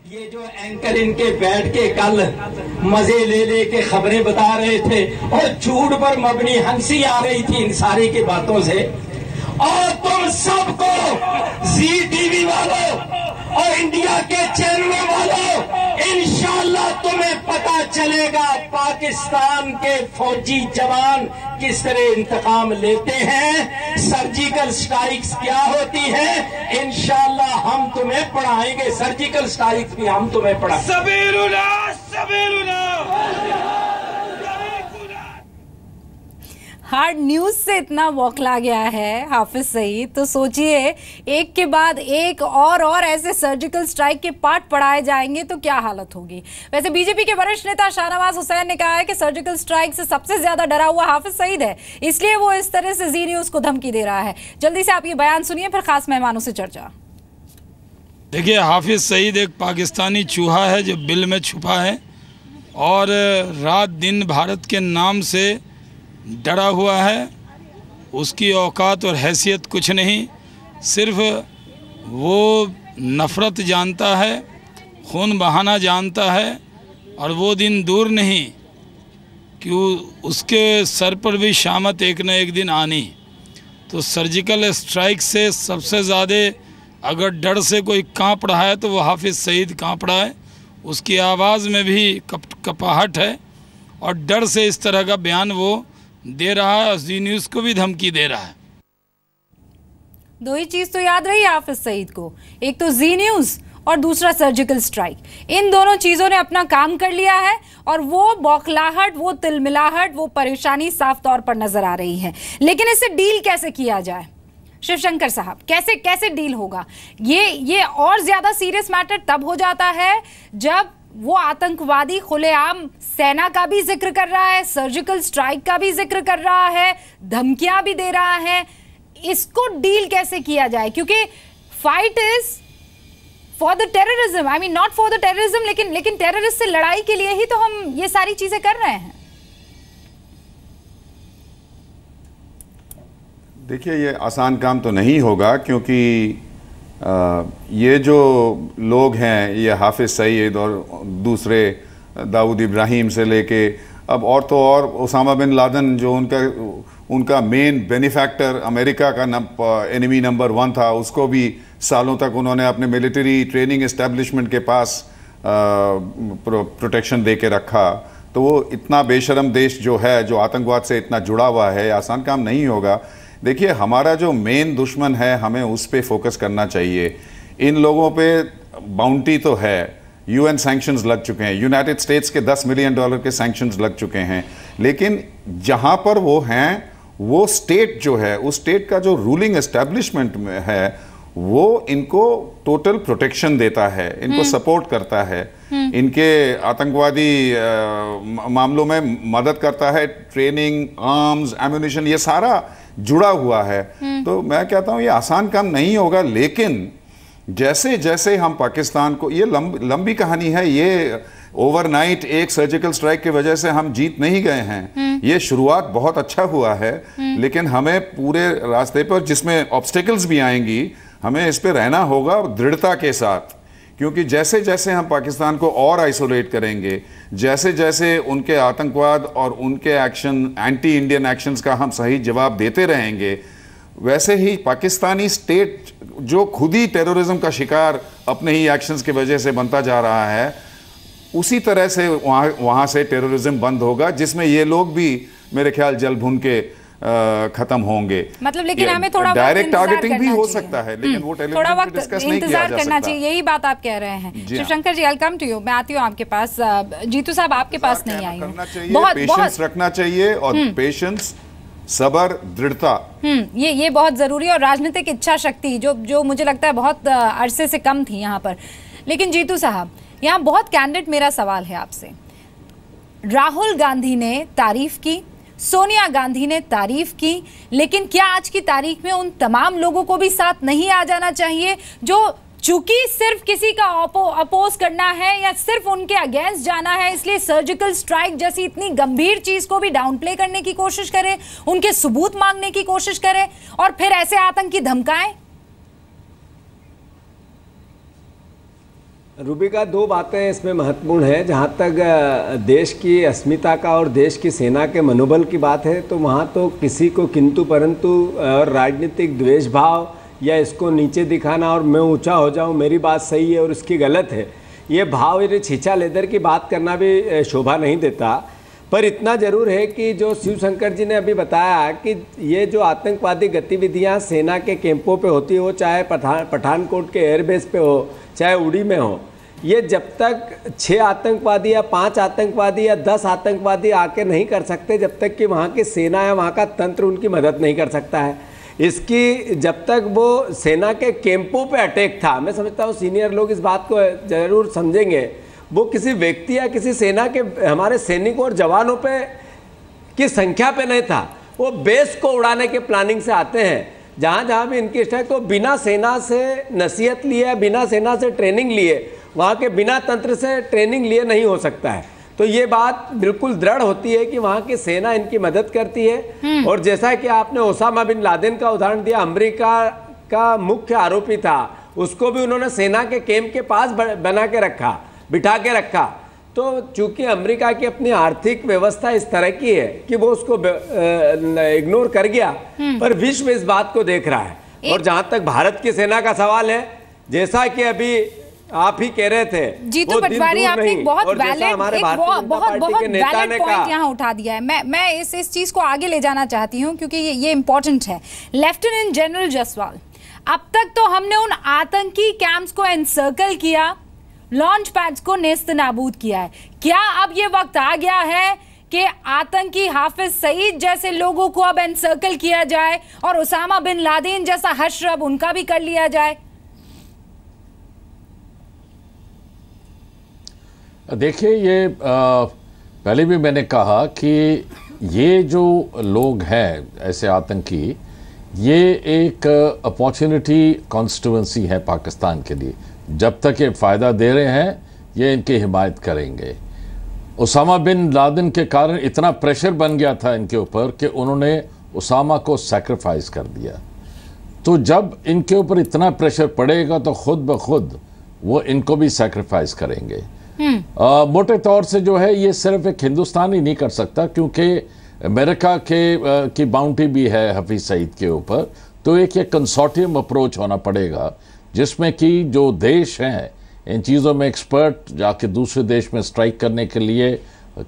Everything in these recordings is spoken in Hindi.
ये जो एंकर इनके बैठ के कल मजे ले के खबरें बता रहे थे और झूठ पर मबनी हंसी आ रही थी इन सारी की बातों से, और तुम सबको जी टीवी वालों और इंडिया के चैनलों वालों इंशाअल्लाह तुम्हें पता चलेगा पाकिस्तान के फौजी जवान किस तरह इंतकाम लेते हैं, सर्जिकल स्ट्राइक्स क्या होती है। इंशाअल्लाह हम तुम्हें पढ़ाएंगे, सर्जिकल स्ट्राइक्स भी हम तुम्हें पढ़ाएंगे। सबीरुल्ला सबीरुल्ला। हार्ड न्यूज से इतना बौखला गया है हाफिज सईद, तो सोचिए एक के बाद एक और ऐसे सर्जिकल स्ट्राइक के पार्ट पढ़ाए जाएंगे तो क्या हालत होगी। वैसे बीजेपी के वरिष्ठ नेता शाहनवाज हुसैन ने कहा है कि सर्जिकल स्ट्राइक से सबसे ज्यादा डरा हुआ हाफिज सईद है, इसलिए वो इस तरह से जी न्यूज को धमकी दे रहा है। जल्दी से आप ये बयान सुनिए, फिर खास मेहमानों से चर्चा। देखिए, हाफिज सईद एक पाकिस्तानी चूहा है जो बिल में छुपा है और रात दिन भारत के नाम से डरा हुआ है। उसकी औकात और हैसियत कुछ नहीं, सिर्फ वो नफ़रत जानता है, खून बहाना जानता है, और वो दिन दूर नहीं कि उसके सर पर भी शामत एक न एक दिन आनी। तो सर्जिकल स्ट्राइक से सबसे ज़्यादा अगर डर से कोई काँप रहा है तो वो हाफिज सईद काँप रहा है। उसकी आवाज़ में भी कपाहट है और डर से इस तरह का बयान वो दे रहा है और जी न्यूज़ को भी धमकी दे रहा है। दो ही चीज तो याद रही हाफिज सईद को, एक तो जी न्यूज और दूसरा सर्जिकल स्ट्राइक। इन दोनों चीजों ने अपना काम कर लिया है और वो बौखलाहट, वो तिलमिलाहट, वो परेशानी साफ तौर पर नजर आ रही है। लेकिन इससे डील कैसे किया जाए शिवशंकर साहब, कैसे डील होगा? ये और ज्यादा सीरियस मैटर तब हो जाता है जब वो आतंकवादी खुलेआम सेना का भी जिक्र कर रहा है, सर्जिकल स्ट्राइक का भी जिक्र कर रहा है, धमकियां भी दे रहा है। इसको डील कैसे किया जाए? क्योंकि fight is for the terrorism, I mean not for the terrorism, लेकिन टेररिस्ट से लड़ाई के लिए ही तो हम ये सारी चीजें कर रहे हैं। देखिए, ये आसान काम तो नहीं होगा, क्योंकि ये जो लोग हैं, ये हाफिज सईद और दूसरे दाऊद इब्राहिम से लेके अब और तो और ओसामा बिन लादेन, जो उनका मेन बेनिफैक्टर अमेरिका का एनिमी नंबर 1 था, उसको भी सालों तक उन्होंने अपने मिलिट्री ट्रेनिंग एस्टेब्लिशमेंट के पास प्रोटेक्शन दे के रखा। तो वो इतना बेशरम देश जो है, जो आतंकवाद से इतना जुड़ा हुआ है, आसान काम नहीं होगा। देखिए, हमारा जो मेन दुश्मन है, हमें उस पे फोकस करना चाहिए। इन लोगों पे बाउंटी तो है, यूएन सैंक्शंस लग चुके हैं, यूनाइटेड स्टेट्स के $10 मिलियन के सैंक्शंस लग चुके हैं, लेकिन जहां पर वो हैं, वो स्टेट जो है, उस स्टेट का जो रूलिंग एस्टेब्लिशमेंट में है, वो इनको टोटल प्रोटेक्शन देता है, इनको सपोर्ट करता है, इनके आतंकवादी मामलों में मदद करता है, ट्रेनिंग, आर्म्स, एम्यूनिशन, ये सारा जुड़ा हुआ है। तो मैं कहता हूं ये आसान काम नहीं होगा, लेकिन जैसे जैसे हम पाकिस्तान को, ये लंबी कहानी है, ये ओवरनाइट एक सर्जिकल स्ट्राइक की वजह से हम जीत नहीं गए हैं। ये शुरुआत बहुत अच्छा हुआ है, लेकिन हमें पूरे रास्ते पर, जिसमें ऑब्स्टिकल्स भी आएंगी, हमें इस पे रहना होगा दृढ़ता के साथ, क्योंकि जैसे जैसे हम पाकिस्तान को और आइसोलेट करेंगे, जैसे जैसे उनके आतंकवाद और उनके एक्शन, एंटी इंडियन एक्शंस का हम सही जवाब देते रहेंगे, वैसे ही पाकिस्तानी स्टेट जो खुद ही टेररिज्म का शिकार अपने ही एक्शंस की वजह से बनता जा रहा है, उसी तरह से वहाँ से टेररिज्म बंद होगा, जिसमें ये लोग भी मेरे ख्याल जल भुन के खत्म होंगे। मतलब लेकिन हमें थोड़ा डायरेक्ट टारगेटिंग भी हो सकता है, लेकिन वो थोड़ा वक्त इंतजार करना चाहिए, यही बात आप कह रहे हैं। शिवशंकर जी, आई कम टू यू, मैं आती हूँ आपके पास। जीतू साहब, आपके पास नहीं आई हूँ। बहुत पेशेंस रखना चाहिए, और पेशेंस, सब्र, दृढ़ता, ये बहुत जरूरी है, और राजनीतिक इच्छा शक्ति जो मुझे लगता है बहुत अरसे से कम थी यहाँ पर। लेकिन जीतू साहब, यहाँ बहुत कैंडिडेट मेरा सवाल है आपसे। राहुल गांधी ने तारीफ की, सोनिया गांधी ने तारीफ की, लेकिन क्या आज की तारीख में उन तमाम लोगों को भी साथ नहीं आ जाना चाहिए जो चूंकि सिर्फ किसी का अपोज करना है या सिर्फ उनके अगेंस्ट जाना है, इसलिए सर्जिकल स्ट्राइक जैसी इतनी गंभीर चीज को भी डाउनप्ले करने की कोशिश करे, उनके सबूत मांगने की कोशिश करे और फिर ऐसे आतंकी धमकाएं? रूबिका, दो बातें इसमें महत्वपूर्ण हैं। जहाँ तक देश की अस्मिता का और देश की सेना के मनोबल की बात है, तो वहाँ तो किसी को किंतु परंतु और राजनीतिक द्वेष भाव या इसको नीचे दिखाना और मैं ऊंचा हो जाऊं, मेरी बात सही है और उसकी गलत है, ये भाव, ये छीछा लेदर की बात करना भी शोभा नहीं देता। पर इतना ज़रूर है कि जो शिवशंकर जी ने अभी बताया कि ये जो आतंकवादी गतिविधियां सेना के कैंपों पे होती हो, चाहे पठानकोट के एयरबेस पे हो, चाहे उड़ी में हो, ये जब तक 6 आतंकवादी या 5 आतंकवादी या 10 आतंकवादी आके नहीं कर सकते, जब तक कि वहाँ की सेना या वहाँ का तंत्र उनकी मदद नहीं कर सकता है। इसकी जब तक वो सेना के कैंपों पे अटैक था, मैं समझता हूँ सीनियर लोग इस बात को ज़रूर समझेंगे, वो किसी व्यक्ति या किसी सेना के हमारे सैनिकों और जवानों पे की संख्या पे नहीं था, वो बेस को उड़ाने के प्लानिंग से आते हैं। जहाँ जहाँ भी इनकी स्ट्राइक, तो बिना सेना से नसीहत लिए, बिना सेना से ट्रेनिंग लिए, वहाँ के बिना तंत्र से ट्रेनिंग लिए नहीं हो सकता है। तो ये बात बिल्कुल दृढ़ होती है कि वहाँ की सेना इनकी मदद करती है। और जैसा कि आपने ओसामा बिन लादेन का उदाहरण दिया, अमेरिका का मुख्य आरोपी था, उसको भी उन्होंने सेना के कैंप के पास बना के रखा, बिठा के रखा। तो चूंकि अमेरिका की अपनी आर्थिक व्यवस्था इस तरह की है कि वो उसको इग्नोर कर गया, पर विश्व इस बात को देख रहा है। और जहां तक भारत की सेना का सवाल है, जैसा कि अभी आप ही कह रहे थे, जीतू पटवारी, आपने बहुत वैलिड पॉइंट यहाँ उठा दिया है। मैं इस चीज को आगे ले जाना चाहती हूँ क्योंकि ये इंपॉर्टेंट है। लेफ्टिनेंट जनरल जसवाल, अब तक तो हमने उन आतंकी कैंप्स को एनसर्कल किया, लॉन्च पैड्स को नेस्त नाबूद किया है, क्या अब ये वक्त आ गया है कि आतंकी हाफिज सईद जैसे लोगों को अब एनसर्कल किया जाए और उसामा बिन लादेन जैसा हशर उनका भी कर लिया जाए? देखिए, ये पहले भी मैंने कहा कि ये जो लोग हैं ऐसे आतंकी, ये एक अपॉर्चुनिटी कॉन्स्टिट्यूएंसी है पाकिस्तान के लिए। जब तक ये फ़ायदा दे रहे हैं, ये इनकी हिमायत करेंगे। उसामा बिन लादेन के कारण इतना प्रेशर बन गया था इनके ऊपर कि उन्होंने उसामा को सैक्रिफाइस कर दिया। तो जब इनके ऊपर इतना प्रेशर पड़ेगा तो खुद ब खुद वो इनको भी सैक्रिफाइस करेंगे। मोटे तौर से जो है, ये सिर्फ एक हिंदुस्तान ही नहीं कर सकता, क्योंकि अमेरिका की बाउंटी भी है हफीज सईद के ऊपर। तो एक कंसोर्टियम अप्रोच होना पड़ेगा, जिसमें कि जो देश हैं इन चीज़ों में एक्सपर्ट, जाके दूसरे देश में स्ट्राइक करने के लिए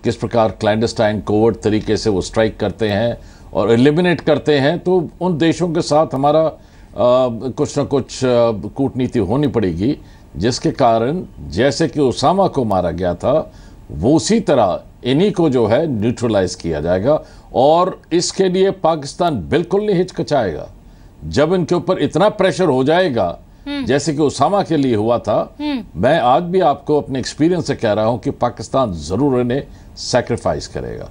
किस प्रकार क्लैंडस्टाइन कोवर्ट तरीके से वो स्ट्राइक करते हैं और एलिमिनेट करते हैं, तो उन देशों के साथ हमारा कुछ ना कुछ कूटनीति होनी पड़ेगी, जिसके कारण जैसे कि उसामा को मारा गया था, वो उसी तरह इन्हीं को जो है न्यूट्रलाइज किया जाएगा। और इसके लिए पाकिस्तान बिल्कुल नहीं हिचकिचाएगा। जब इनके ऊपर इतना प्रेशर हो जाएगा जैसे कि उसामा के लिए हुआ था, मैं आज भी आपको अपने एक्सपीरियंस से कह रहा हूं कि पाकिस्तान जरूर इन्हें सैक्रिफाइस करेगा।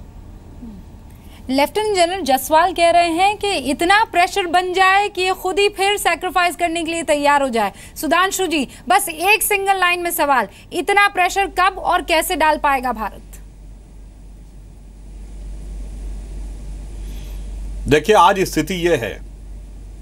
लेफ्टिनेंट जनरल जसवाल कह रहे हैं कि इतना प्रेशर बन जाए कि ये खुद ही फिर सैक्रिफाइस करने के लिए तैयार हो जाए। सुधांशु जी, बस एक सिंगल लाइन में सवाल, इतना प्रेशर कब और कैसे डाल पाएगा भारत? देखिए, आज स्थिति यह है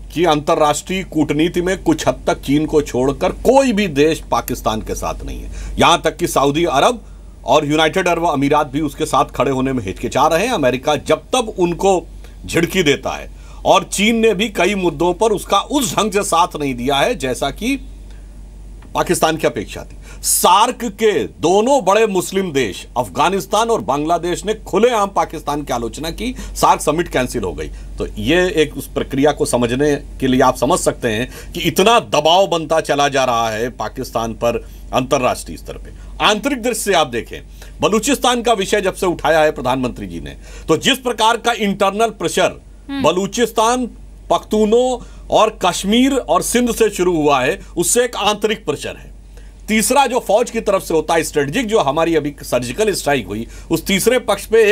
कि अंतर्राष्ट्रीय कूटनीति में कुछ हद तक चीन को छोड़कर कोई भी देश पाकिस्तान के साथ नहीं है। यहां तक कि सऊदी अरब और यूनाइटेड अरब अमीरात भी उसके साथ खड़े होने में हिचकिचा रहे हैं। अमेरिका जब तब उनको झिड़की देता है, और चीन ने भी कई मुद्दों पर उसका उस ढंग से साथ नहीं दिया है जैसा कि पाकिस्तान की अपेक्षा थी। सार्क के दोनों बड़े मुस्लिम देश अफगानिस्तान और बांग्लादेश ने खुलेआम पाकिस्तान की आलोचना की, सार्क समिट कैंसिल हो गई। तो ये एक उस प्रक्रिया को समझने के लिए आप समझ सकते हैं कि इतना दबाव बनता चला जा रहा है पाकिस्तान पर अंतर्राष्ट्रीय स्तर पे। आंतरिक दृष्टि से आप देखें, बलूचिस्तान का विषय जब से उठाया है प्रधानमंत्री जी ने, तो जिस प्रकार का इंटरनल प्रेशर बलूचिस्तान, पख्तूनों और कश्मीर और सिंध से शुरू हुआ है, उससे एक आंतरिक प्रेशर है। तीसरा जो फौज की तरफ से होता है स्ट्रेटेजिक, जो हमारी अभी सर्जिकल स्ट्राइक हुई, उस तीसरे पक्ष पे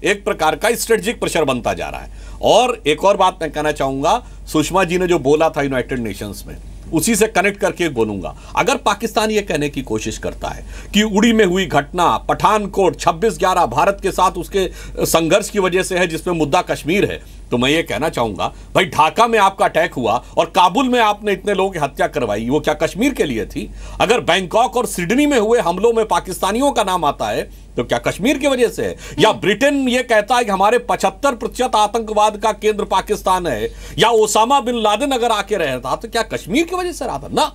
एक प्रकार का स्ट्रेटेजिक प्रेशर बनता जा रहा है। और एक और बात मैं कहना चाहूंगा, सुषमा जी ने जो बोला था यूनाइटेड नेशंस में, उसी से कनेक्ट करके बोलूंगा। अगर पाकिस्तान ये कहने की कोशिश करता है कि उड़ी में हुई घटना पठानकोट 26/11 भारत के साथ उसके संघर्ष की वजह से है, जिसमें मुद्दा कश्मीर है, तो मैं ये कहना चाहूंगा भाई, ढाका में आपका अटैक हुआ और काबुल में आपने इतने लोगों की हत्या करवाई, वो क्या कश्मीर के लिए थी? अगर बैंकॉक और सिडनी में हुए हमलों में पाकिस्तानियों का नाम आता है तो क्या कश्मीर की वजह से है? या ब्रिटेन ये कहता है कि हमारे 75% आतंकवाद का केंद्र पाकिस्तान है, या ओसामा बिन लादेन अगर आके रहता तो क्या कश्मीर की वजह से रहा था? ना,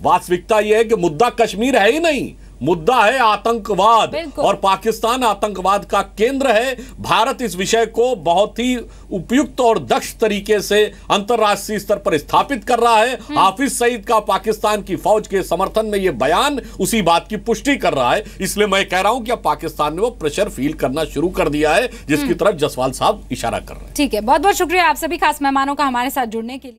वास्तविकता यह है कि मुद्दा कश्मीर है ही नहीं, मुद्दा है आतंकवाद, और पाकिस्तान आतंकवाद का केंद्र है। भारत इस विषय को बहुत ही उपयुक्त और दक्ष तरीके से अंतर्राष्ट्रीय स्तर पर स्थापित कर रहा है। हाफिज सईद का पाकिस्तान की फौज के समर्थन में यह बयान उसी बात की पुष्टि कर रहा है। इसलिए मैं कह रहा हूं कि अब पाकिस्तान ने वो प्रेशर फील करना शुरू कर दिया है जिसकी तरफ जसवाल साहब इशारा कर रहे हैं। ठीक है, बहुत बहुत शुक्रिया आप सभी खास मेहमानों का हमारे साथ जुड़ने के लिए।